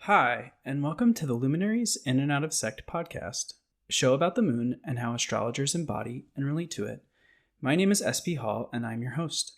Hi, and welcome to the Luminaries In and Out of Sect podcast, a show about the moon and how astrologers embody and relate to it. My name is SP Hall, and I'm your host.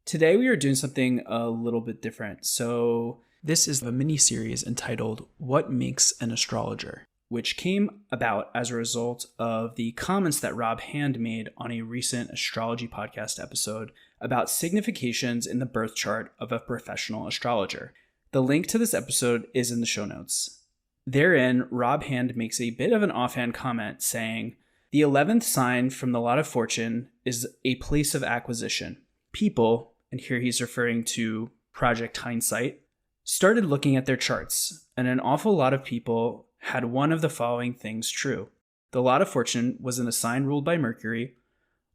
Today we are doing something a little bit different. So this is a mini-series entitled What Makes an Astrologer, which came about as a result of the comments that Rob Hand made on a recent Astrology Podcast episode about significations in the birth chart of a professional astrologer. The link to this episode is in the show notes. Therein, Rob Hand makes a bit of an offhand comment saying, "The 11th sign from the lot of fortune is a place of acquisition. People," and here he's referring to Project Hindsight, "started looking at their charts, and an awful lot of people had one of the following things true. The lot of fortune was in a sign ruled by Mercury,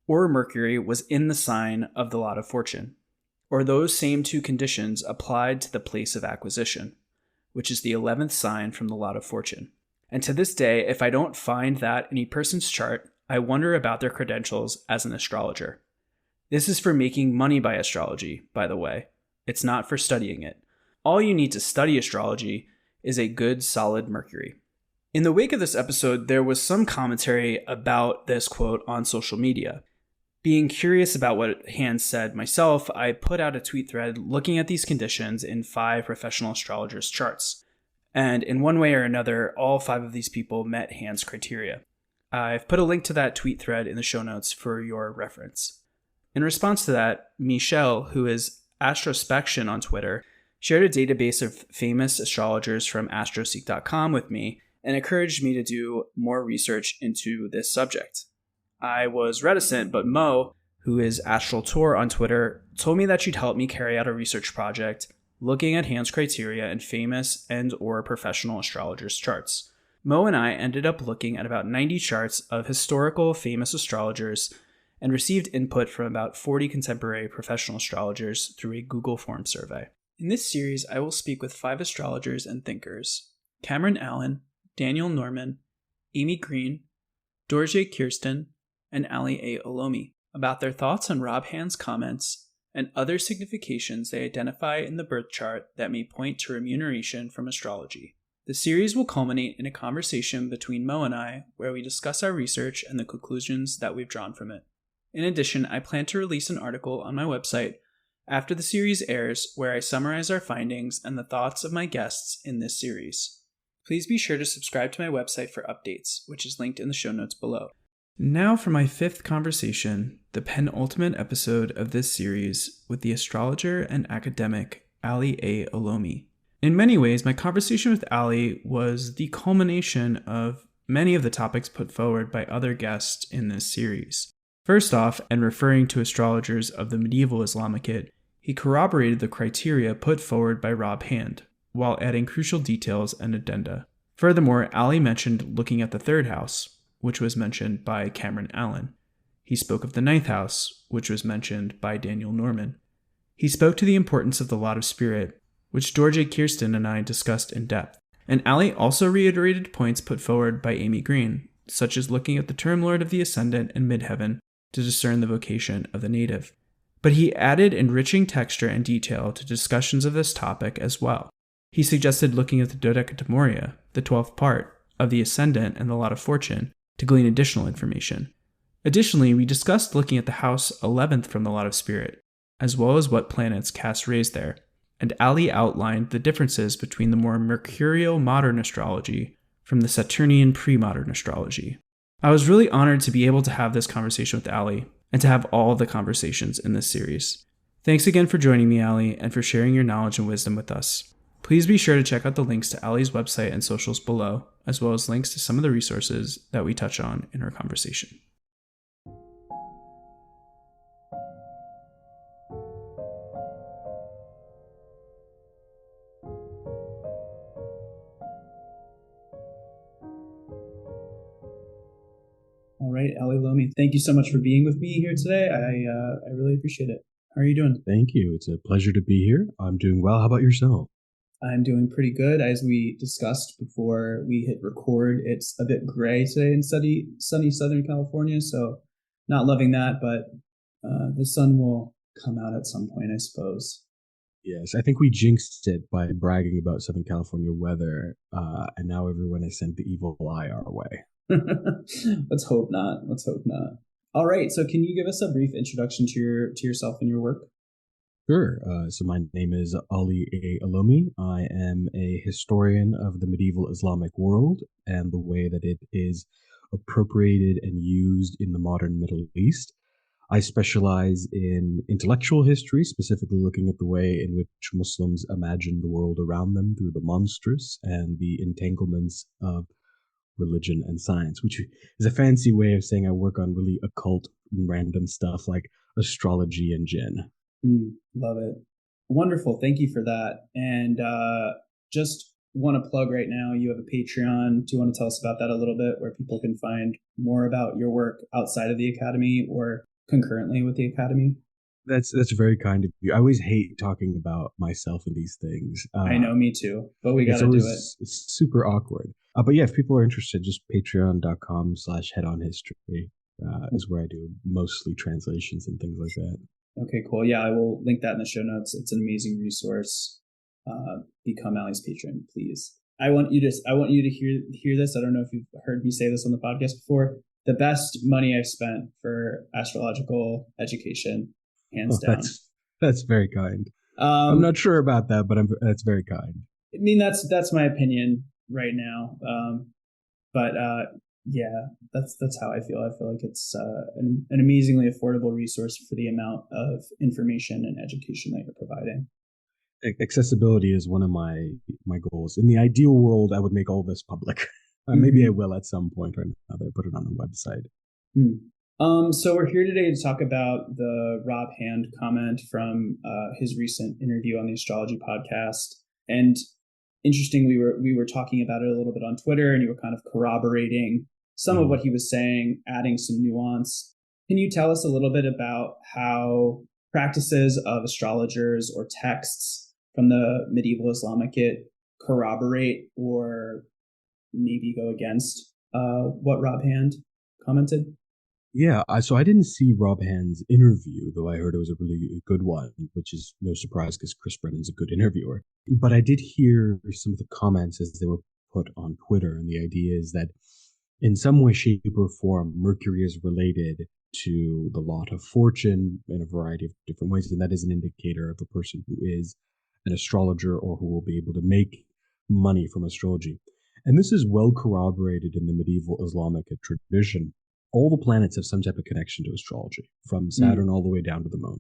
or Mercury was in the sign of the lot of fortune, or those same two conditions applied to the place of acquisition, which is the 11th sign from the lot of fortune. And to this day, if I don't find that in a person's chart, I wonder about their credentials as an astrologer. This is for making money by astrology, by the way. It's not for studying it. All you need to study astrology is a good, solid Mercury." In the wake of this episode, there was some commentary about this quote on social media. Being curious about what Hand said myself, I put out a tweet thread looking at these conditions in 5 professional astrologers' charts. And in one way or another, all 5 of these people met Hand's criteria. I've put a link to that tweet thread in the show notes for your reference. In response to that, Michelle, who is Astrospection on Twitter, shared a database of famous astrologers from astroseek.com with me and encouraged me to do more research into this subject. I was reticent, but Mo, who is Astral Tour on Twitter, told me that she'd help me carry out a research project looking at Hand's criteria in famous and or professional astrologers' charts. Mo and I ended up looking at about 90 charts of historical famous astrologers and received input from about 40 contemporary professional astrologers through a Google Form survey. In this series, I will speak with 5 astrologers and thinkers: Cameron Allen, Daniel Norman, Amy Green, Dorje Kirsten, and Ali Olomi, about their thoughts on Rob Hand's comments and other significations they identify in the birth chart that may point to remuneration from astrology. The series will culminate in a conversation between Mo and I where we discuss our research and the conclusions that we've drawn from it. In addition, I plan to release an article on my website after the series airs where I summarize our findings and the thoughts of my guests in this series. Please be sure to subscribe to my website for updates, which is linked in the show notes below. Now for my 5th conversation, the penultimate episode of this series with the astrologer and academic Ali Olomi. In many ways, my conversation with Ali was the culmination of many of the topics put forward by other guests in this series. First off, and referring to astrologers of the medieval Islamicate, he corroborated the criteria put forward by Rob Hand, while adding crucial details and addenda. Furthermore, Ali mentioned looking at the 3rd house, which was mentioned by Cameron Allen. He spoke of the 9th house, which was mentioned by Daniel Norman. He spoke to the importance of the lot of spirit, which Dorje Kirsten and I discussed in depth. And Ali also reiterated points put forward by Amy Green, such as looking at the term lord of the ascendant and midheaven to discern the vocation of the native. But he added enriching texture and detail to discussions of this topic as well. He suggested looking at the dodecatemoria, the 12th part, of the ascendant and the lot of fortune, to glean additional information. Additionally, we discussed looking at the house 11th from the lot of spirit, as well as what planets cast rays there, and Ali outlined the differences between the more mercurial modern astrology from the Saturnian pre-modern astrology. I was really honored to be able to have this conversation with Ali, and to have all of the conversations in this series. Thanks again for joining me, Ali, and for sharing your knowledge and wisdom with us. Please be sure to check out the links to Ali's website and socials below, as well as links to some of the resources that we touch on in our conversation. All right, Ali Olomi, thank you so much for being with me here today. I really appreciate it. How are you doing? Thank you. It's a pleasure to be here. I'm doing well. How about yourself? I'm doing pretty good. As we discussed before we hit record, it's a bit gray today in sunny Southern California, so not loving that, but the sun will come out at some point, I suppose. Yes, I think we jinxed it by bragging about Southern California weather, and now everyone has sent the evil eye our way. Let's hope not. Let's hope not. All right. So, can you give us a brief introduction to yourself and your work? Sure. So my name is Ali Olomi. I am a historian of the medieval Islamic world and the way that it is appropriated and used in the modern Middle East. I specialize in intellectual history, specifically looking at the way in which Muslims imagine the world around them through the monstrous and the entanglements of religion and science, which is a fancy way of saying I work on really occult and random stuff like astrology and jinn. Love it. Wonderful. Thank you for that. And just want to plug right now, you have a Patreon. Do you want to tell us about that a little bit, where people can find more about your work outside of the Academy or concurrently with the Academy? That's very kind of you. I always hate talking about myself and these things. I know, me too, but we got to do it. It's super awkward. But yeah, if people are interested, just patreon.com/headonhistory is where I do mostly translations and things like that. Okay, cool. Yeah, I will link that in the show notes. It's an amazing resource. Become Ali's patron, please. I want you to hear this. I don't know if you've heard me say this on the podcast before. The best money I've spent for astrological education, hands down. That's very kind. I'm not sure about that, but that's very kind. I mean, that's my opinion right now. Yeah, that's how I feel. I feel like it's an amazingly affordable resource for the amount of information and education that you're providing. Accessibility is one of my goals. In the ideal world, I would make all this public. Maybe I will at some point or another. Put it on a website. So we're here today to talk about the Rob Hand comment from his recent interview on the Astrology Podcast. And interesting, we were talking about it a little bit on Twitter, and you were kind of corroborating some of what he was saying, adding some nuance. Can you tell us a little bit about how practices of astrologers or texts from the medieval Islamicate corroborate or maybe go against what Rob Hand commented? Yeah, so I didn't see Rob Hand's interview, though I heard it was a really good one, which is no surprise because Chris Brennan's a good interviewer. But I did hear some of the comments as they were put on Twitter, and the idea is that in some way, shape, or form, Mercury is related to the lot of fortune in a variety of different ways, and that is an indicator of a person who is an astrologer or who will be able to make money from astrology. And this is well corroborated in the medieval Islamic tradition. All the planets have some type of connection to astrology, from Saturn all the way down to the moon.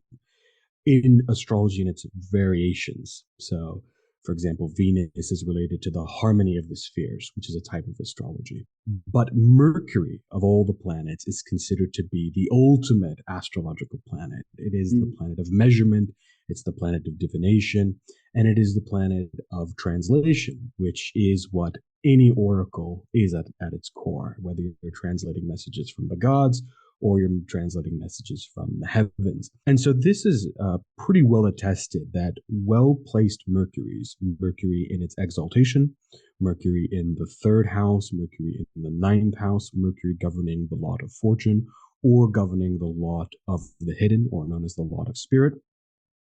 In astrology and its variations. So, for example, Venus is related to the harmony of the spheres, which is a type of astrology. But Mercury, of all the planets, is considered to be the ultimate astrological planet. It is the planet of measurement, it's the planet of divination, and it is the planet of translation, which is what any oracle is at its core, whether you're translating messages from the gods or you're translating messages from the heavens. And so this is pretty well attested that well-placed Mercuries, Mercury in its exaltation, Mercury in the third house, Mercury in the ninth house, Mercury governing the lot of fortune or governing the lot of the hidden, or known as the lot of spirit,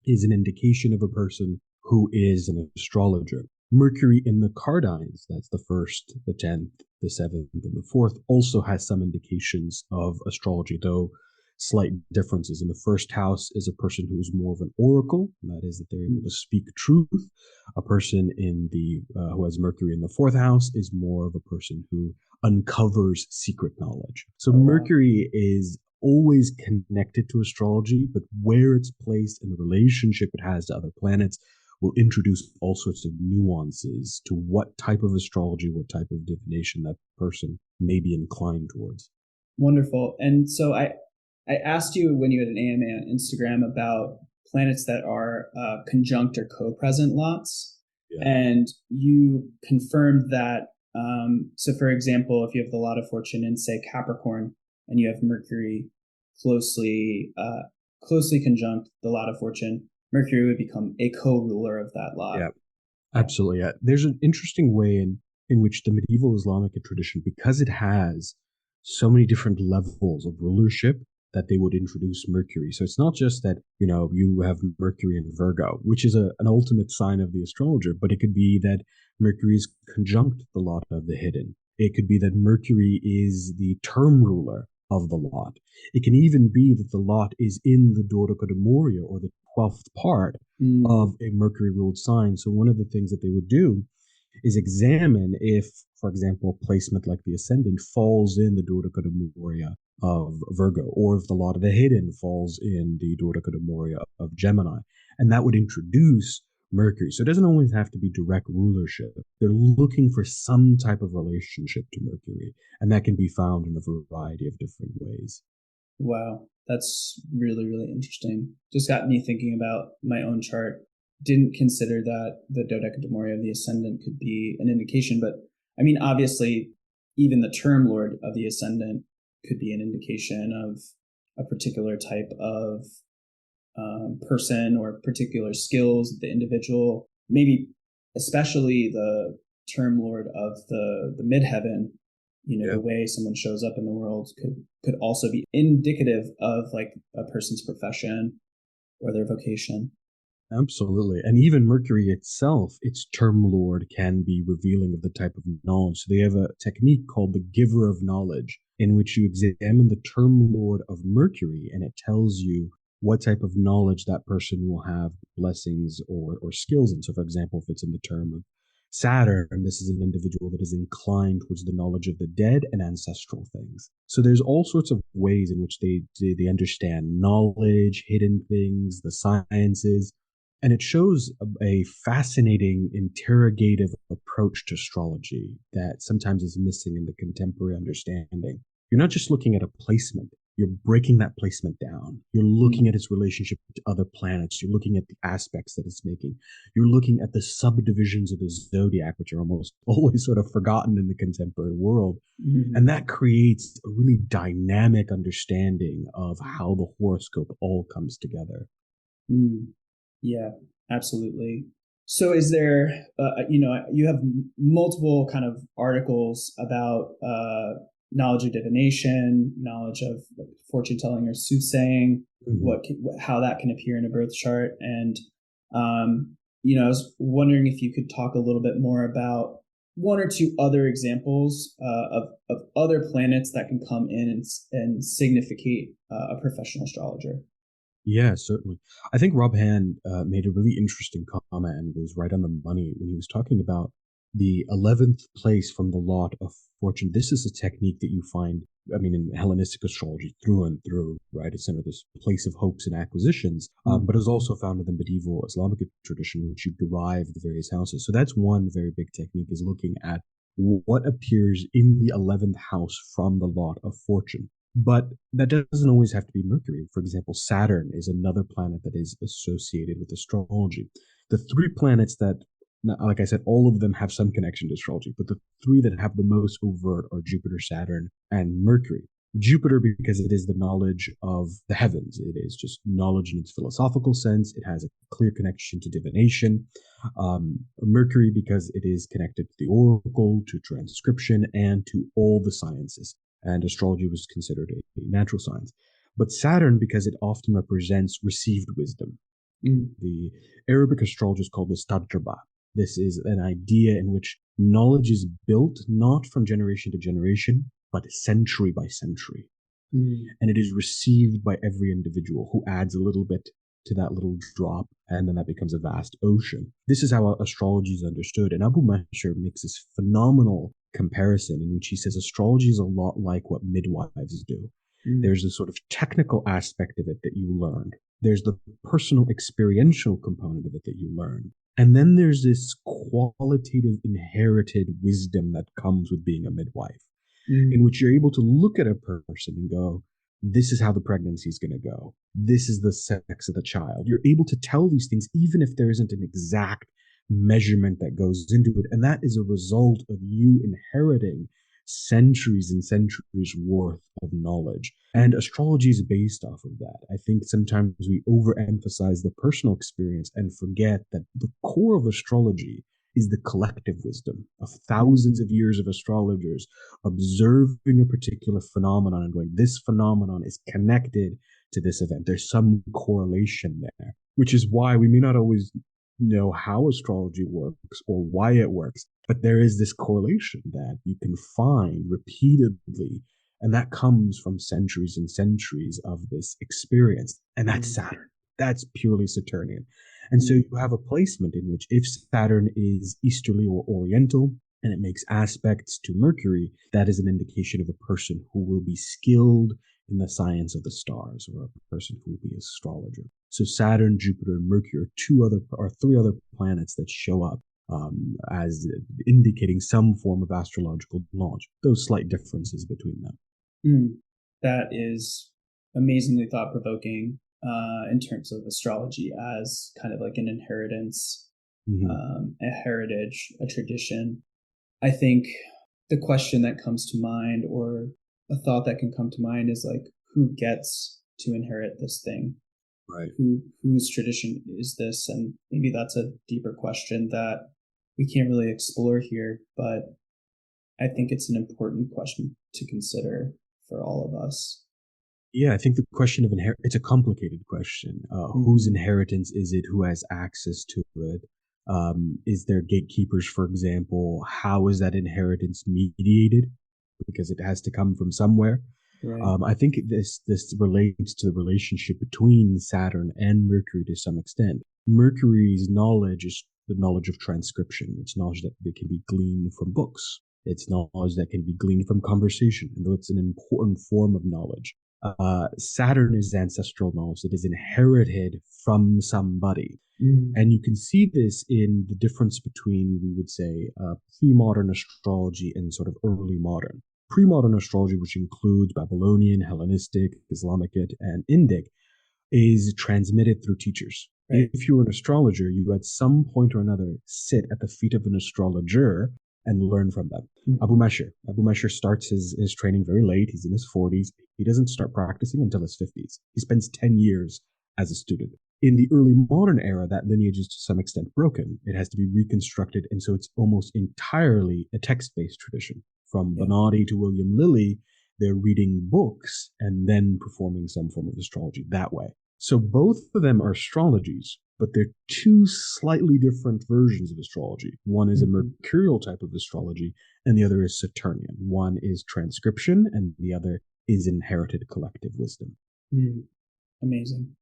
is an indication of a person who is an astrologer. Mercury in the cardines, that's the 1st, the 10th, the 7th, and the 4th, also has some indications of astrology, though slight differences. In the 1st house is a person who is more of an oracle, that is that they're able to speak truth. A person in the who has Mercury in the 4th house is more of a person who uncovers secret knowledge. So Mercury is always connected to astrology, but where it's placed and the relationship it has to other planets will introduce all sorts of nuances to what type of astrology, what type of divination that person may be inclined towards. Wonderful. And so I asked you when you had an AMA on Instagram about planets that are conjunct or co-present lots. Yeah. And you confirmed that. So for example, if you have the lot of fortune in, say, Capricorn, and you have Mercury closely conjunct the lot of fortune, Mercury would become a co-ruler of that lot. Yeah, absolutely. Yeah. There's an interesting way in which the medieval Islamic tradition, because it has so many different levels of rulership, that they would introduce Mercury. So it's not just that, you have Mercury in Virgo, which is an ultimate sign of the astrologer, but it could be that Mercury is conjunct the lot of the hidden. It could be that Mercury is the term ruler of the lot. It can even be that the lot is in the Dodaka Moria, or the 12th part of a Mercury ruled sign. So one of the things that they would do is examine if, for example, a placement like the ascendant falls in the Dodaka Moria of Virgo, or if the lot of the hidden falls in the Dodaka Moria of Gemini. And that would introduce Mercury. So it doesn't always have to be direct rulership. They're looking for some type of relationship to Mercury, and that can be found in a variety of different ways. Wow, that's really, really interesting. Just got me thinking about my own chart. Didn't consider that the dodecatemoria of the ascendant could be an indication, but I mean, obviously, even the term lord of the ascendant could be an indication of a particular type of person or particular skills of the individual. Maybe especially the term lord of the midheaven, the way someone shows up in the world could also be indicative of like a person's profession or their vocation. Absolutely. And even Mercury itself, its term lord, can be revealing of the type of knowledge. So they have a technique called the giver of knowledge, in which you examine the term lord of Mercury, and it tells you what type of knowledge that person will have blessings or skills in. So, for example, if it's in the term of Saturn, this is an individual that is inclined towards the knowledge of the dead and ancestral things. So there's all sorts of ways in which they understand knowledge, hidden things, the sciences. And it shows a fascinating interrogative approach to astrology that sometimes is missing in the contemporary understanding. You're not just looking at a placement. You're breaking that placement down. You're looking at its relationship to other planets. You're looking at the aspects that it's making. You're looking at the subdivisions of the zodiac, which are almost always sort of forgotten in the contemporary world. Mm-hmm. And that creates a really dynamic understanding of how the horoscope all comes together. Yeah, absolutely. So is there, you have multiple kind of articles about knowledge of divination, knowledge of fortune telling or soothsaying, how that can appear in a birth chart. And, I was wondering if you could talk a little bit more about one or two other examples of other planets that can come in and significate a professional astrologer. Yeah, certainly. I think Rob Hand made a really interesting comment and was right on the money when he was talking about the 11th place from the lot of fortune. This is a technique that you find, in Hellenistic astrology through and through, right? It's this place of hopes and acquisitions, but is also found in the medieval Islamic tradition, which you derive the various houses. So that's one very big technique, is looking at what appears in the 11th house from the lot of fortune. But that doesn't always have to be Mercury. For example, Saturn is another planet that is associated with astrology. The three planets that, like I said, all of them have some connection to astrology, but the three that have the most overt are Jupiter, Saturn, and Mercury. Jupiter, because it is the knowledge of the heavens. It is just knowledge in its philosophical sense. It has a clear connection to divination. Mercury, because it is connected to the oracle, to transcription, and to all the sciences. And astrology was considered a natural science. But Saturn, because it often represents received wisdom. The Arabic astrologers call this tajraba. This is an idea in which knowledge is built not from generation to generation, but century by century. And it is received by every individual who adds a little bit to that little drop, and then that becomes a vast ocean. This is how astrology is understood. And Abu Mashar makes this phenomenal comparison in which he says astrology is a lot like what midwives do. There's a sort of technical aspect of it that you learn. There's the personal experiential component of it that you learn. And then there's this qualitative inherited wisdom that comes with being a midwife, in which you're able to look at a person and go, this is how the pregnancy is going to go. This is the sex of the child. You're able to tell these things even if there isn't an exact measurement that goes into it. And that is a result of you inheriting centuries and centuries worth of knowledge. And astrology is based off of that. I think sometimes we overemphasize the personal experience and forget that the core of astrology is the collective wisdom of thousands of years of astrologers observing a particular phenomenon and going, this phenomenon is connected to this event. There's some correlation there, which is why we may not always know how astrology works or why it works, but there is this correlation that you can find repeatedly, and that comes from centuries and centuries of this experience. And that's Saturn. That's purely Saturnian. And so you have a placement in which if Saturn is easterly or oriental and it makes aspects to Mercury, that is an indication of a person who will be skilled in the science of the stars, or a person who will be an astrologer. So Saturn, Jupiter, and Mercury are three other planets that show up as indicating some form of astrological knowledge. Those slight differences between them. That is amazingly thought-provoking in terms of astrology as kind of like an inheritance, a heritage, a tradition. I think the question that comes to mind, or a thought that can come to mind, is like, who gets to inherit this thing? Right. Whose tradition is this? And maybe that's a deeper question that we can't really explore here, but I think it's an important question to consider for all of us. Yeah, I think the question of it's a complicated question. Whose inheritance is it? Who has access to it? Is there gatekeepers, for example? How is that inheritance mediated? Because it has to come from somewhere. Right. I think this relates to the relationship between Saturn and Mercury to some extent. Mercury's knowledge is the knowledge of transcription. It's knowledge that can be gleaned from books. It's knowledge that can be gleaned from conversation, and though it's an important form of knowledge. Saturn is ancestral knowledge that is inherited from somebody. And you can see this in the difference between, we would say, pre-modern astrology and sort of early modern. Pre-modern astrology, which includes Babylonian, Hellenistic, Islamic, and Indic, is transmitted through teachers. Right. If you were an astrologer, you at some point or another sit at the feet of an astrologer and learn from them. Abu Mashir starts his training very late. He's in his 40s. He doesn't start practicing until his 50s. He spends 10 years as a student. In the early modern era, that lineage is to some extent broken. It has to be reconstructed, and so it's almost entirely a text-based tradition. From Bonatti to William Lilly, they're reading books and then performing some form of astrology that way. So both of them are astrologies, but they're two slightly different versions of astrology. One is a mercurial type of astrology, and the other is Saturnian. One is transcription, and the other is inherited collective wisdom. Amazing.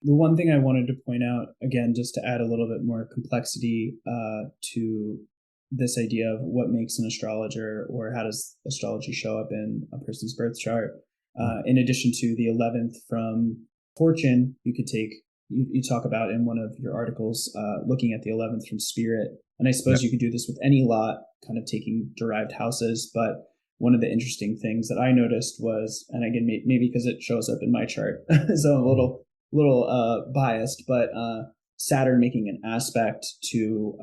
The one thing I wanted to point out, again, just to add a little bit more complexity to this idea of what makes an astrologer, or how does astrology show up in a person's birth chart. In addition to the 11th from fortune, you could take, you talk about in one of your articles, looking at the 11th from spirit. And I suppose you could do this with any lot, kind of taking derived houses. But one of the interesting things that I noticed was, and again, maybe because it shows up in my chart, so I'm a little biased, but Saturn making an aspect to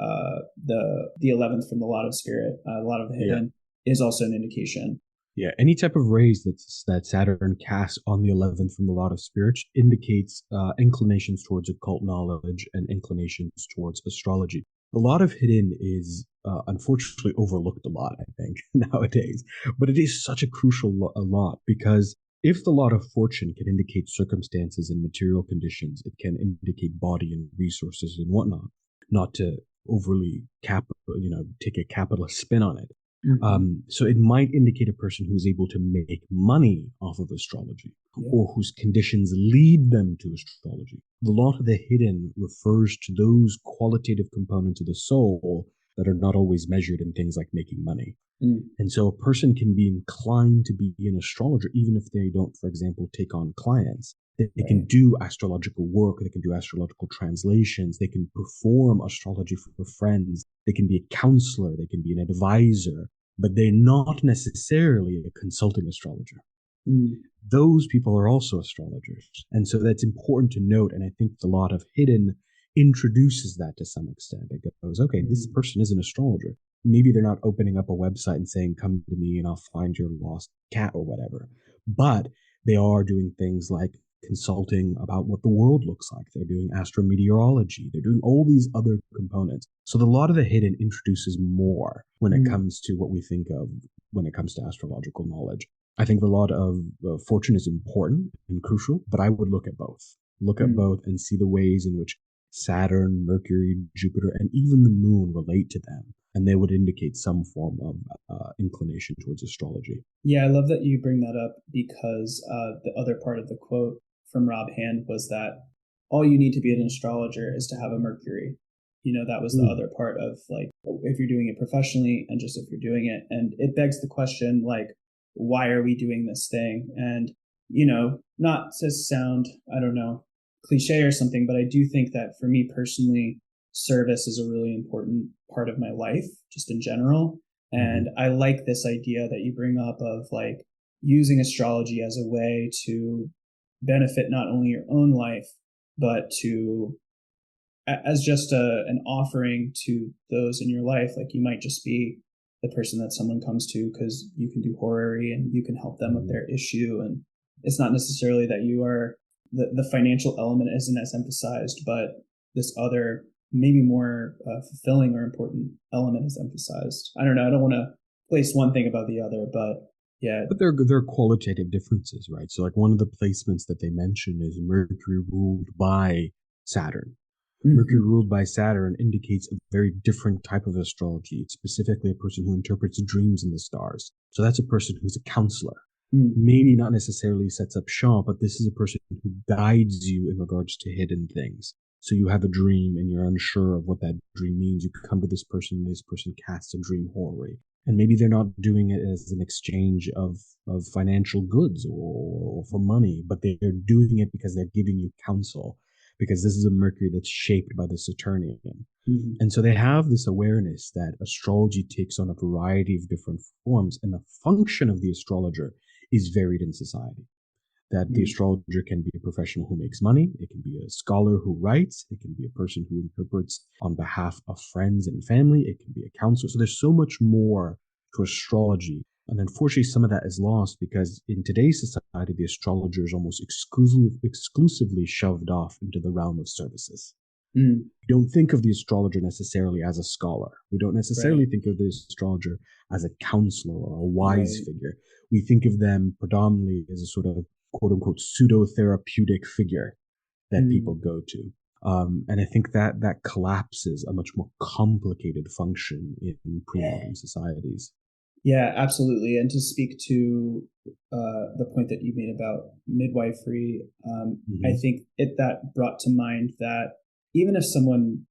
the 11th from the lot of spirit, a lot of the hidden, is also an indication. Yeah, any type of rays that Saturn casts on the 11th from the lot of spirit indicates inclinations towards occult knowledge and inclinations towards astrology. The lot of hidden is unfortunately overlooked a lot, I think, nowadays. But it is such a crucial lot, because if the lot of fortune can indicate circumstances and material conditions, it can indicate body and resources and whatnot, not to overly take a capitalist spin on it. So it might indicate a person who is able to make money off of astrology, or whose conditions lead them to astrology. The lot of the hidden refers to those qualitative components of the soul that are not always measured in things like making money. And so a person can be inclined to be an astrologer even if they don't, for example, take on clients. They can do astrological work, they can do astrological translations, they can perform astrology for friends, they can be a counselor, they can be an advisor, but they're not necessarily a consulting astrologer. Those people are also astrologers. And so that's important to note, and I think the lot of hidden introduces that to some extent. It goes, okay, this person is an astrologer. Maybe they're not opening up a website and saying, come to me and I'll find your lost cat or whatever. But they are doing things like consulting about what the world looks like. They're doing astrometeorology. They're doing all these other components. So the lot of the hidden introduces more when it comes to what we think of when it comes to astrological knowledge. I think the lot of fortune is important and crucial, but I would look at both. Look at both and see the ways in which Saturn, Mercury, Jupiter, and even the moon relate to them. And they would indicate some form of inclination towards astrology. Yeah, I love that you bring that up because the other part of the quote from Rob Hand was that all you need to be an astrologer is to have a Mercury. That was the other part of like, if you're doing it professionally and just if you're doing it. And it begs the question, like, why are we doing this thing? And, not to sound, I don't know, cliche or something, but I do think that for me personally, service is a really important part of my life, just in general. And I like this idea that you bring up of like using astrology as a way to benefit not only your own life, but as just an offering to those in your life. Like you might just be the person that someone comes to because you can do horary and you can help them with their issue. And it's not necessarily that you are the financial element isn't as emphasized, but this other maybe more fulfilling or important element is emphasized. I don't know. I don't want to place one thing above the other, but yeah. But there are qualitative differences, right? So like one of the placements that they mention is Mercury ruled by Saturn. Mercury ruled by Saturn indicates a very different type of astrology. It's specifically a person who interprets dreams in the stars. So that's a person who's a counselor. Maybe not necessarily sets up shop, but this is a person who guides you in regards to hidden things. So you have a dream and you're unsure of what that dream means. You come to this person casts a dream horary. And maybe they're not doing it as an exchange of financial goods or for money, but they're doing it because they're giving you counsel, because this is a Mercury that's shaped by the Saturnian. And so they have this awareness that astrology takes on a variety of different forms, and the function of the astrologer is varied in society. That the astrologer can be a professional who makes money, it can be a scholar who writes, it can be a person who interprets on behalf of friends and family, it can be a counselor. So there's so much more to astrology. And unfortunately, some of that is lost because in today's society, the astrologer is almost exclusively shoved off into the realm of services. We don't think of the astrologer necessarily as a scholar. We don't necessarily think of the astrologer as a counselor or a wise figure. We think of them predominantly as a sort of quote unquote pseudo-therapeutic figure that people go to. And I think that collapses a much more complicated function in pre-modern societies. Yeah, absolutely. And to speak to the point that you made about midwifery, I think that brought to mind that even if someone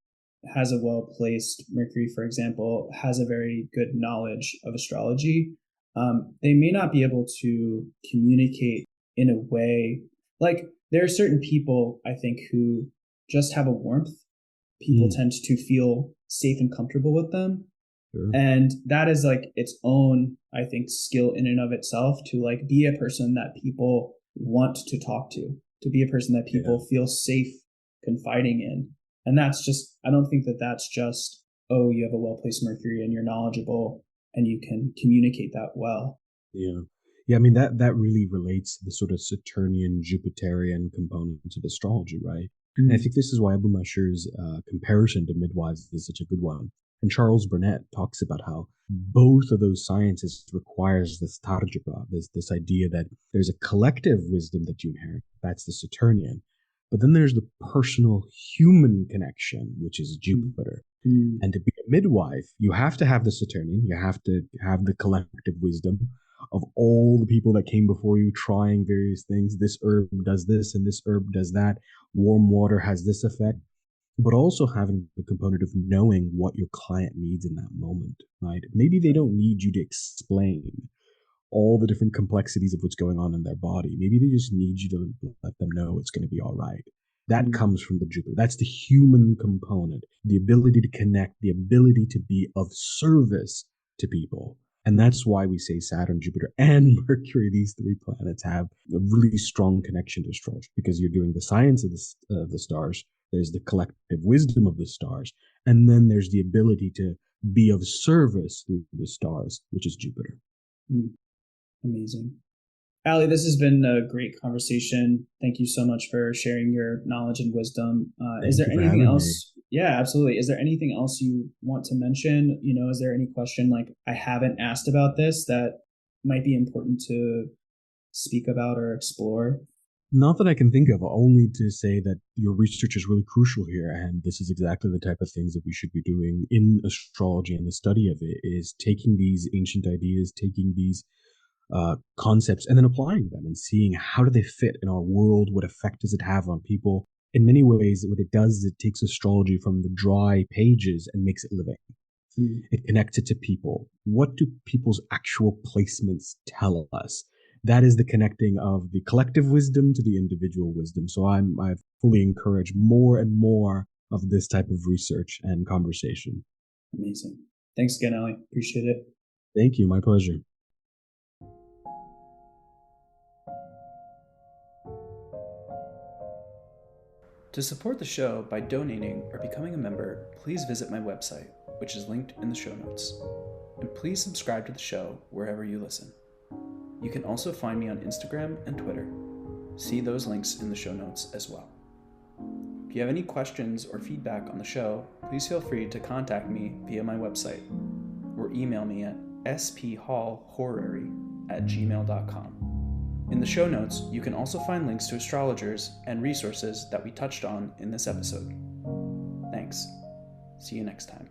has a well-placed Mercury, for example, has a very good knowledge of astrology, they may not be able to communicate in a way, like there are certain people, I think, who just have a warmth. People tend to feel safe and comfortable with them. And that is like its own, I think, skill in and of itself to like be a person that people want to talk to be a person that people feel safe confiding in. And that's just, I don't think that that's just, oh, you have a well-placed Mercury and you're knowledgeable and you can communicate that well. Yeah, I mean, that really relates to the sort of Saturnian, Jupiterian components of astrology, right? And I think this is why Abu Mashur's comparison to midwives is such a good one. And Charles Burnett talks about how both of those sciences requires this tarjika, this idea that there's a collective wisdom that you inherit. That's the Saturnian. But then there's the personal human connection, which is Jupiter. And to be a midwife, you have to have the Saturnian. You have to have the collective wisdom of all the people that came before you trying various things. This herb does this and this herb does that. Warm water has this effect. But also having the component of knowing what your client needs in that moment, right? Maybe they don't need you to explain all the different complexities of what's going on in their body. Maybe they just need you to let them know it's going to be all right. That comes from the Jupiter. That's the human component, the ability to connect, the ability to be of service to people. And that's why we say Saturn, Jupiter, and Mercury, these three planets have a really strong connection to astrology because you're doing the science of the stars. There's the collective wisdom of the stars. And then there's the ability to be of service through the stars, which is Jupiter. Amazing. Ali, this has been a great conversation. Thank you so much for sharing your knowledge and wisdom. Is Thank there you for anything having me. else? Yeah, absolutely. Is there anything else you want to mention? Is there any question like I haven't asked about this that might be important to speak about or explore? Not that I can think of, only to say that your research is really crucial here, and this is exactly the type of things that we should be doing in astrology, and the study of it is taking these ancient ideas, taking these concepts, and then applying them and seeing how do they fit in our world, what effect does it have on people. In many ways, what it does is it takes astrology from the dry pages and makes it living. It connects it to people. What do people's actual placements tell us? That is the connecting of the collective wisdom to the individual wisdom. So I fully encourage more and more of this type of research and conversation. Amazing. Thanks again, Ali. Appreciate it. Thank you. My pleasure. To support the show by donating or becoming a member, please visit my website, which is linked in the show notes. And please subscribe to the show wherever you listen. You can also find me on Instagram and Twitter. See those links in the show notes as well. If you have any questions or feedback on the show, please feel free to contact me via my website or email me at sphallhorary@gmail.com. In the show notes, you can also find links to astrologers and resources that we touched on in this episode. Thanks. See you next time.